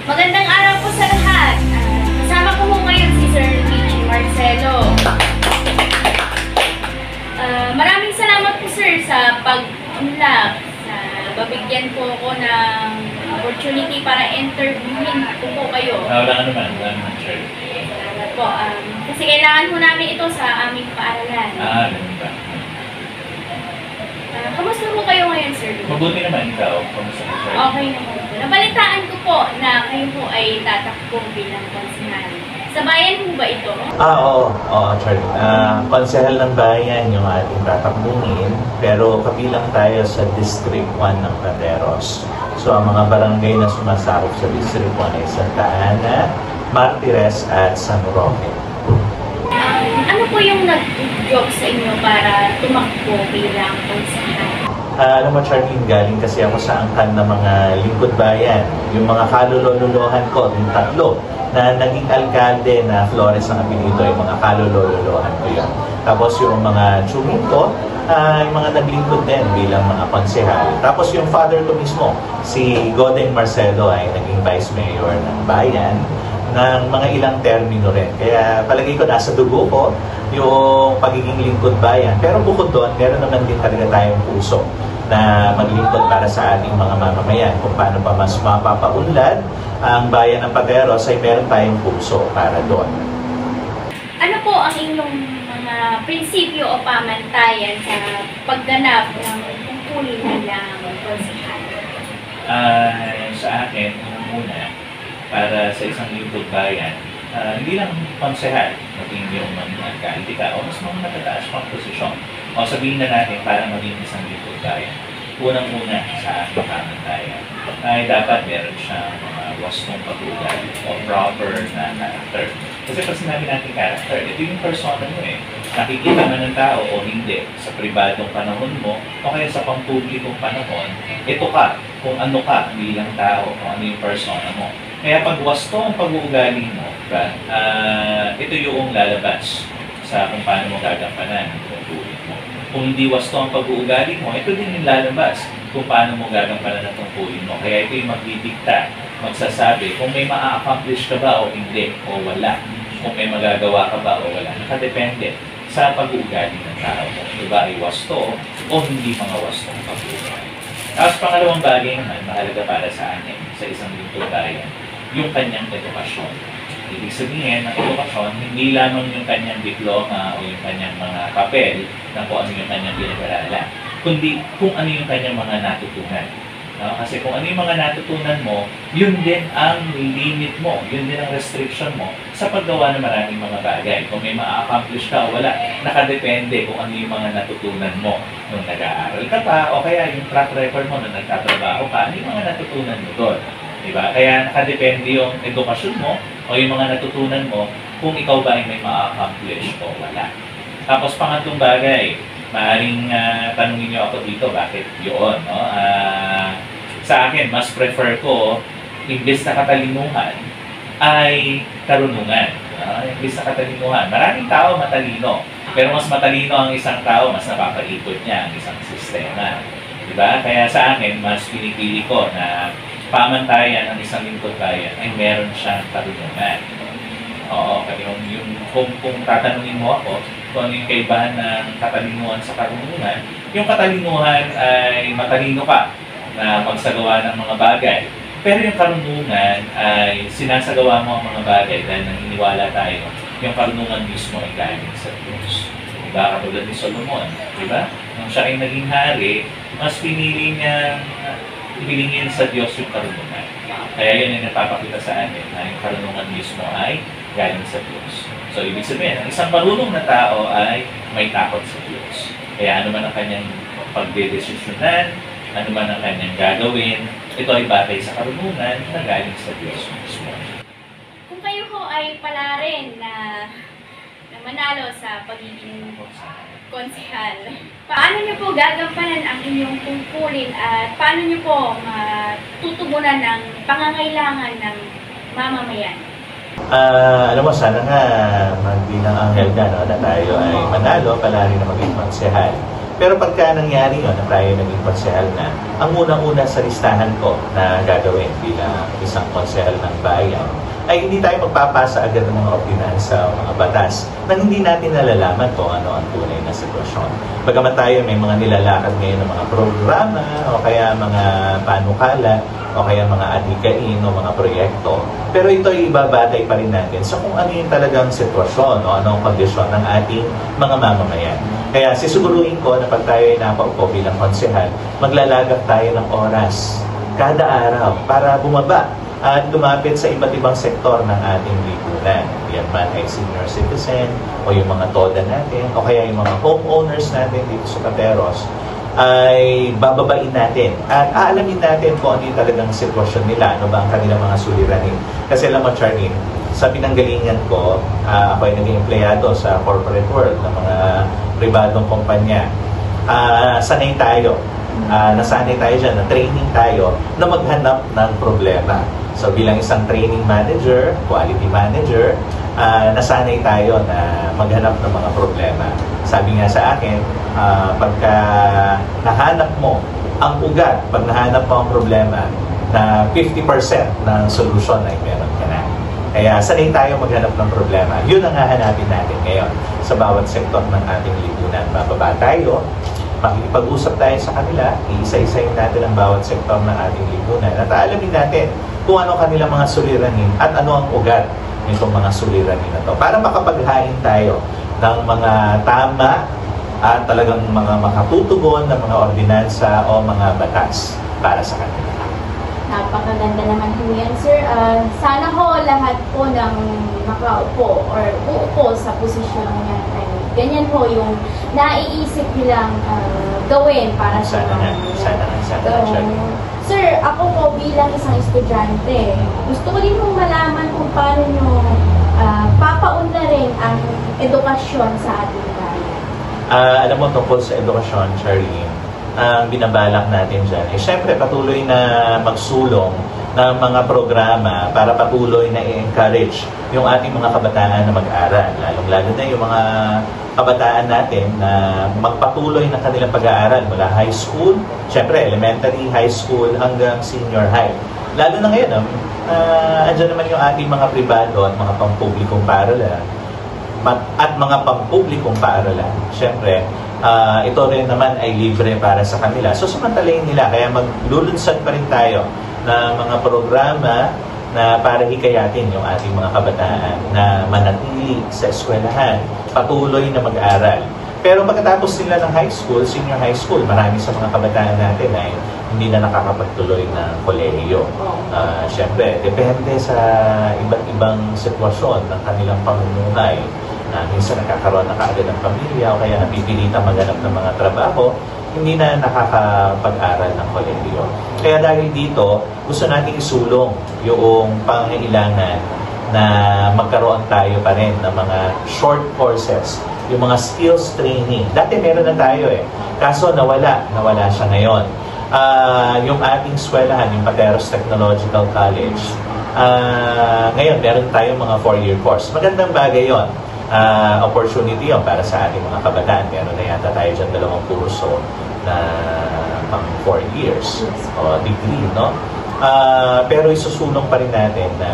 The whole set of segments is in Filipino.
Magandang araw po sa lahat. Kasama ko po ngayon si Sir Luigi Marcelo. Maraming salamat po sir sa pag-unlock. Babigyan po ako ng opportunity para interviewin po kayo. Wala naman, sir. Salamat po. Kasi kailangan po namin ito sa aming paaralan. Ganun ba? Kamusta po kayo ngayon, sir? Mabuti naman ikaw. Kamusta po, sir? Okay naman po. Nabalitaan ko po na kayo po ay tatakbo bilang konsehal. Sa bayan po ba ito? Oo, sir. Konsehal ng bayan yung ating tatakbungin, pero kabilang tayo sa District 1 ng Pateros. So, ang mga barangay na sumasakop sa District 1 ay Santa Ana, Martires, at San Roque. Ano po yung nag-job sa inyo para tumakbo bilang konsehal? Alam mo, Charlene, galing kasi ako sa angkan ng mga lingkod bayan. Yung mga kalulololohan ko, yung tatlo, na naging alkalde na Flores ang apelido, ay mga kalulololohan ko yun. Tapos yung mga tsuming ko, yung mga naglingkod din bilang mga konsehal. Tapos yung father ko mismo, si Godeng Marcelo, ay naging vice mayor ng bayan ng mga ilang termino rin. Kaya palagay ko nasa dugo ko yung pagiging lingkod bayan. Pero bukod doon, meron naman din talaga tayong puso na maglingkod para sa ating mga mamamayan. Kung paano pa mas mapapaunlad ang bayan ng Pateros, ay meron tayong puso para doon. Ano po ang inyong mga prinsipyo o pamantayan sa pagganap ng tungkulin bilang konsehal? Sa akin, muna, para sa isang lingkod bayan, hindi lang konsehal, maging yung mga alkalde ka, o mas mga matataas pang posisyon. O sabihin na natin, para maging isang lingkod bayan, unang-una sa ating pamantayan, ay dapat meron siyang mga wastong pag-uugali o proper na character. Kasi pag sinabi natin character, ito yung persona mo eh. Nakikita man ng tao o hindi sa pribadong panahon mo o kaya sa pampublikong panahon, ito ka, kung ano ka bilang tao, kung ano yung persona mo. Kaya pag wasto ang pag-uugali mo, ito yung lalabas sa kung paano mo gagampanan ang tungkulin mo. Kung hindi wasto ang pag-uugali mo, ito din yung lalabas kung paano mo gagampanan ang tungkulin mo. Kaya ito yung magdidikta, magsasabi kung may ma-accomplish ka ba o hindi, o wala. Kung may magagawa ka ba o wala. Nakadepende sa pag-uugali ng tao. Kung ba ay wasto o hindi mga wastong pag-uugali. Tapos pangalawang bagay naman, mahalaga para sa akin, sa isang lingkod bayan, yung kanyang edukasyon. Ibig sabihin, ang edukasyon, hindi lamang yung kanyang diploma o yung kanyang mga papel na kung ano yung kanyang pinag-aralan, kundi kung ano yung kanyang mga natutunan. Kasi kung ano yung mga natutunan mo, yun din ang limit mo, yun din ang restriction mo sa paggawa ng maraming mga bagay. Kung may ma-accomplish ka o wala, nakadepende kung ano yung mga natutunan mo nung nag-aaral ka pa, o kaya yung track record mo nung nagtatrabaho ka, ano yung mga natutunan mo doon. Diba? Kaya nakadepende yung edukasyon mo o yung mga natutunan mo kung ikaw ba ay may ma-accomplish o wala. Tapos pangatlong bagay, maaaring tanungin niyo ako dito, bakit yun? No? Sa akin, mas prefer ko, imbes na katalinuhan, ay karunungan. Imbes na katalinuhan. Maraming tao matalino, pero mas matalino ang isang tao, mas napapaikot niya ang isang sistema. Diba? Kaya sa akin, mas pinipili ko na pamantayan ng isang lingkod bayan ay meron siyang karunungan. Oo, kasi kung tatanungin mo ako kung ano yung kaibahan ng katalinuhan sa karunungan, yung katalinuhan ay matalino ka na magsagawa ng mga bagay. Pero yung karunungan ay sinasagawa mo ang mga bagay dahil naniniwala tayo yung karunungan mismo ay galing sa Diyos. Diba? Katulad ni Solomon, diba? Nung siya ay naging hari, mas pinili niyang ibilingin sa Diyos yung karunungan. Kaya yun ay napapakita sa atin na yung karunungan mismo ay galing sa Diyos. So, ibig sabihin, ang isang marunong na tao ay may takot sa Diyos. Kaya ano man ang kanyang pagdedesisyonan, ano man ang kanyang gagawin, ito ay batay sa karunungan na galing sa Diyos mismo. Kung kayo ho ay pala rin na manalo sa pagiging konsehal, paano niyo po gagampanan ang inyong tungkulin at paano niyo po tutugunan ng pangangailangan ng mamamayan? Alam mo, sana nga magbilang anghel ka, no, na tayo ay manalo, pala rin na maging konsehal. Pero pagka nangyari yun, na tayo naging konsehal na, ang unang-una sa listahan ko na gagawin bilang isang konsehal ng bayan, ay hindi tayo magpapasa agad ng mga ordinansa o mga batas nang hindi natin nalalaman kung ano ang tunay na sitwasyon. Bagaman tayo may mga nilalakad ngayon ng mga programa o kaya mga panukala o kaya mga adhikain o mga proyekto, pero ito ay ibabatay pa rin natin sa kung ano yung talagang sitwasyon o anong kondisyon ng ating mga mamamayan. Kaya sisiguruhin ko na pag tayo ay napaupo bilang konsehal, maglalagak tayo ng oras kada araw para bumaba at lumapit sa iba't ibang sektor ng ating lipunan. Yan man ay senior citizen o yung mga TODA natin o kaya yung mga homeowners natin dito sa Pateros, ay bababain natin at aalamin natin kung ano yung talagang sitwasyon nila, ano ba ang kanilang mga suliranin. Kasi alam mo, Charlene, sa pinanggalingan ko, ako ay naging empleyado sa corporate world ng mga pribadong kumpanya. Sanay tayo, nasanay tayo dyan, na training tayo na maghanap ng problema. So bilang isang training manager, quality manager, nasanay tayo na maghanap ng mga problema. Sabi nga sa akin, pagka nahanap mo ang ugat, pag nahanap mo ang problema, na 50% ng solution ay meron ka na. Kaya sanay tayo maghanap ng problema. Yun ang hahanapin natin ngayon sa bawat sektor ng ating lipunan. Bababa tayo, makikipag-usap tayo sa kanila, iisa-isayin natin ang bawat sektor ng ating lipunan at alamin natin kung ano kanilang mga suliranin at ano ang ugat nitong mga suliranin na to para makapaghain tayo ng mga tama at talagang mga makatutugon ng mga ordinansa o mga batas para sa kanila. Napakaganda naman po yan, sir. Sana ho lahat po ng nakaupo or uupo sa posisyon niya ay ganyan po yung naiisip nilang gawin para sa Sana. Sir, ako po bilang isang estudyante, gusto ko din mong malaman kung paano nyo papaunlarin ang edukasyon sa ating bayan. Alam mo, tungkol sa edukasyon, Charlene, ang binabalak natin dyan, syempre patuloy na magsulong ng mga programa para patuloy na i-encourage yung ating mga kabataan na mag-aral. Lalong-lalo na yung mga kabataan natin na magpatuloy ng kanilang pag-aaral mula high school, syempre elementary, high school, hanggang senior high. Lalo na ngayon, andyan naman yung ating mga pribado at mga pampublikong paaralan. At mga pampublikong paaralan, syempre, ito rin naman ay libre para sa kanila. So, samantalayin nila. Kaya maglulunsad pa rin tayo ng mga programa na para hikayatin yung ating mga kabataan na manatili sa eskwelahan, patuloy na mag-aral. Pero pagkatapos nila ng high school, senior high school, marami sa mga kabataan natin ay hindi na nakakapagtuloy ng kolehiyo. Siyempre, depende sa iba't ibang sitwasyon ng kanilang pamumuhay. Minsan nakakaroon na kaagad ng pamilya o kaya napipilitan maghanap ng mga trabaho, hindi na nakakapag-aral ng kolehiyo. Kaya dahil dito, gusto natin isulong yung pangangailangan na magkaroon tayo pa rin ng mga short courses, yung mga skills training. Dati meron na tayo kaso nawala siya ngayon. Yung ating eskwelahan, yung Pateros Technological College, ngayon meron tayong mga 4-year course. Magandang bagay yon. Opportunity yun para sa ating mga kabataan. Meron na yata tayo dyan 2 kurso na pang 4 years o degree, no? Pero isusulong pa rin natin na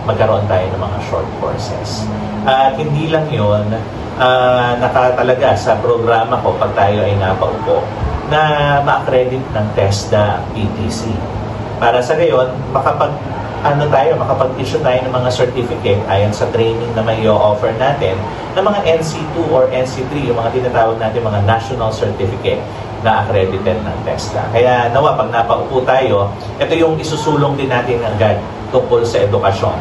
magkaroon tayo ng mga short courses. At hindi lang yun, nakatalaga sa programa ko pag tayo ay napaupo na ma-accredit ng TESDA PTC. Para sa gayon, makapag-issue tayo ng mga certificate ayon sa training na may i-offer natin ng mga NC2 or NC3, yung mga tinatawag natin mga national certificate na accredited ng TESDA. Kaya nawa, pag napaupo tayo, ito yung isusulong din natin agad tungkol sa edukasyon.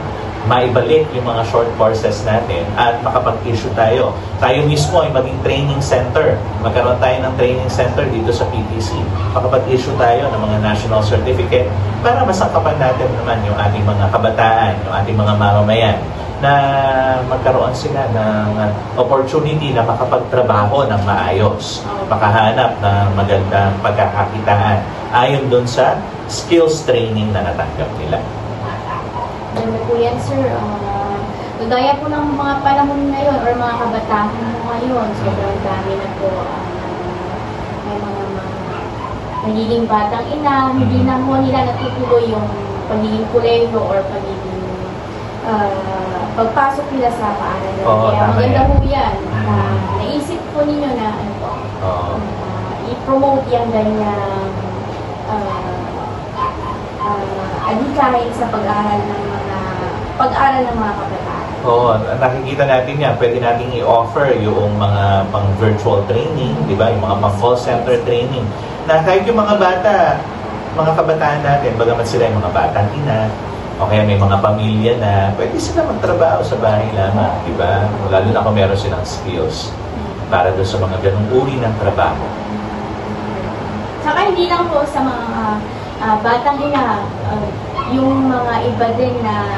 Maibalik yung mga short courses natin at makapag-issue tayo. Tayo mismo ay maging training center. Magkaroon tayo ng training center dito sa PTC. Makapag-issue tayo ng mga national certificate para masangkapan natin naman yung ating mga kabataan, yung ating mga mamamayan na magkaroon sila ng opportunity na makapagtrabaho ng maayos, makahanap ng magandang pagkakakitaan ayon doon sa skills training na natanggap nila. Ganda po yan, sir. Kagaya po ng mga panahon ngayon or mga kabataan mo ngayon, sobrang dami na po may mga nagiging batang ina, hindi na mo nila natutuloy yung pagiging kolehiyo or pagiging pagpasok nila sa paaralan. Oo, Kaya tama maganda yan. po yan. Naisip po ninyo na ano po, Oo. i-promote yung ganyang adhikain sa pag-aaral ng mga kabataan. Oo, nakikita natin yan. Pwede natin i-offer yung mga pang virtual training, di ba? Yung mga pang call center training. Na kahit yung mga bata, mga kabataan natin, bagamat sila yung mga batang ina, o kaya may mga pamilya na pwede sila magtrabaho sa bahay lamang, di ba? Lalo na kung meron silang skills para doon sa mga ganung uri ng trabaho. Saka hindi lang po sa mga batang ina, yung mga iba din na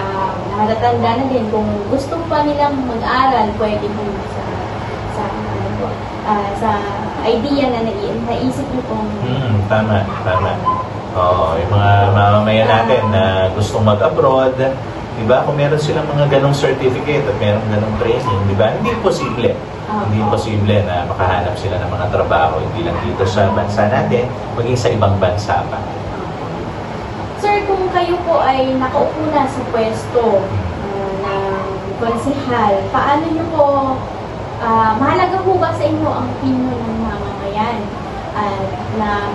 matatanda na din, kung gusto pa nilang mag-aral, pwede po sa idea na naisip niyo pong Tama. Oo, yung mga mamamayan natin na gustong mag-abroad, di ba? Kung meron silang mga ganong certificate at meron ganong training, di ba? Hindi posible. Hindi posible na makahanap sila ng mga trabaho, hindi lang dito sa bansa natin, maging sa ibang bansa pa. Sir, kung kayo po ay nakaupo na sa pwesto ng konsehal, paano niyo po, mahalaga po ba sa inyo ang opinion ng mamamayan na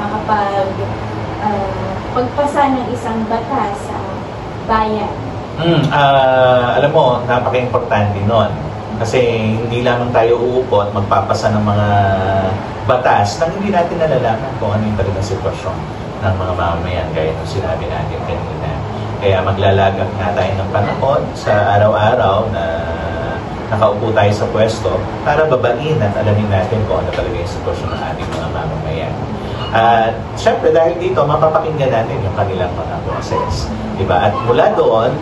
pagpasa ng isang batas sa bayan? Alam mo, napaka-importante nun. Kasi hindi lamang tayo uupo at magpapasa ng mga batas nang hindi natin nalalaman kung ano yung talagang sitwasyon ng mga mamamayan, gaya ng sinabi natin kanina. Kaya maglalagak nga tayo ng panahon sa araw-araw na nakaupo tayo sa pwesto para babain at alamin natin kung ano talaga yung sitwasyon ng ating mga mamamayan. At syempre dahil dito, mapapakinggan natin yung kanilang mga boses. Diba? At mula doon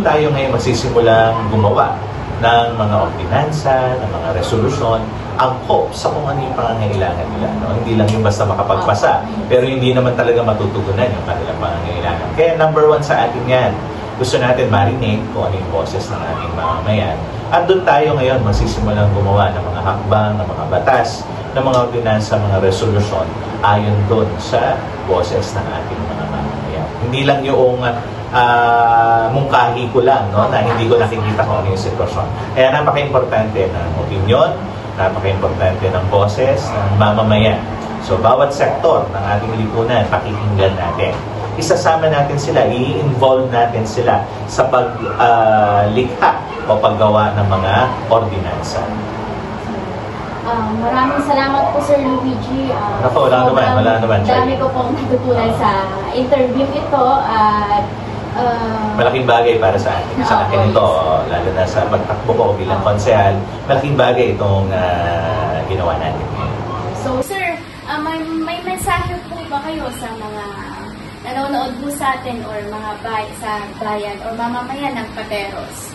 tayo ngayon magsisimulang gumawa ng mga ordinansa, ng mga resolusyon, angkop sa kung ano yung pangangailangan nila. No? Hindi lang yung basta makapagpasa, pero hindi naman talaga matutugunan yung kanilang pangangailangan. Kaya number 1 sa atin yan, gusto natin marinig kung ano yung boses ng ating mamamayan. At doon tayo ngayon magsisimulang gumawa ng mga hakbang, ng mga batas, ng mga ordinansa, mga resolusyon ayon doon sa boses ng ating mga mamamayan. Hindi lang yung mungkahi ko lang, no, na hindi ko nakikita kung ano yung sitwasyon. Kaya napaka-importante ng opinyon, napaka-importante ng boses ng mamamayan. So, bawat sektor ng ating lipunan, pakikinggan natin. Isasama natin sila, i-involve natin sila sa paglikha o paggawa ng mga ordinansa. Maraming salamat po, Sir Luigi. Ako, wala naman. Dami ko pong natutunan sa interview ito at malaking bagay para sa akin. Sa akin ito, lalo na sa pagtakbo ko bilang konsehal, malaking bagay itong ginawa natin. So, sir, may mensahe po ba kayo sa mga nanonood po sa atin or mga sa bayan or mamamayan ng Pateros?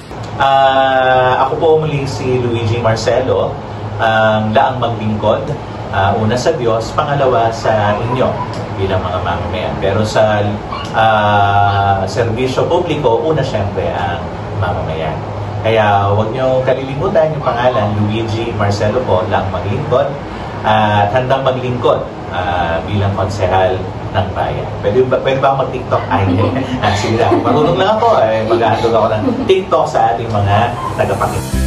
Ako po muli si Luigi Marcelo, ang daang maglingkod. Una sa Diyos, pangalawa sa inyo bilang mga mamamayan. Pero sa serbisyo publiko, una siyempre ang mamamayan. Kaya huwag niyo kalilimutan yung pangalan, Luigi Marcelo po, daang maglingkod, at handang maglingkod bilang konsehal ng bayan. Pwede ba ako mag-TikTok? Sige na, marunong lang ako. Mag-ahandog ako ng TikTok sa ating mga tagapakita.